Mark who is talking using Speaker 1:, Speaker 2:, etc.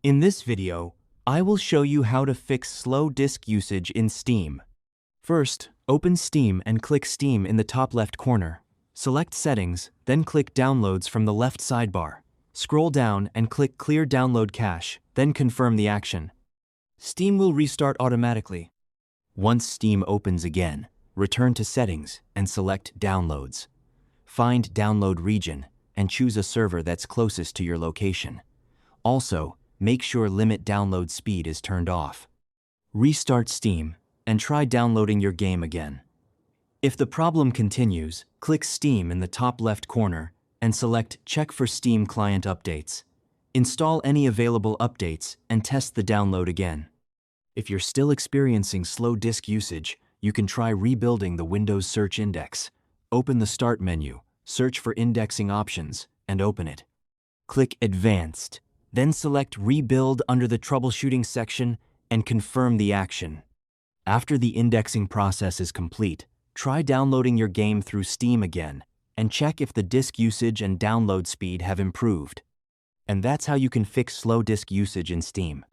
Speaker 1: In this video, I will show you how to fix slow disk usage in Steam. First, open Steam and click Steam in the top left corner. Select Settings, then click Downloads from the left sidebar. Scroll down and click Clear Download Cache, then confirm the action. Steam will restart automatically. Once Steam opens again, return to Settings and select Downloads. Find Download Region and choose a server that's closest to your location. Also, make sure Limit Download Speed is turned off. Restart Steam and try downloading your game again. If the problem continues, click Steam in the top left corner and select Check for Steam Client Updates. Install any available updates and test the download again. If you're still experiencing slow disk usage, you can try rebuilding the Windows search index. Open the Start menu, search for indexing options, and open it. Click Advanced, then select Rebuild under the Troubleshooting section and confirm the action. After the indexing process is complete, try downloading your game through Steam again and check if the disk usage and download speed have improved. And that's how you can fix slow disk usage in Steam.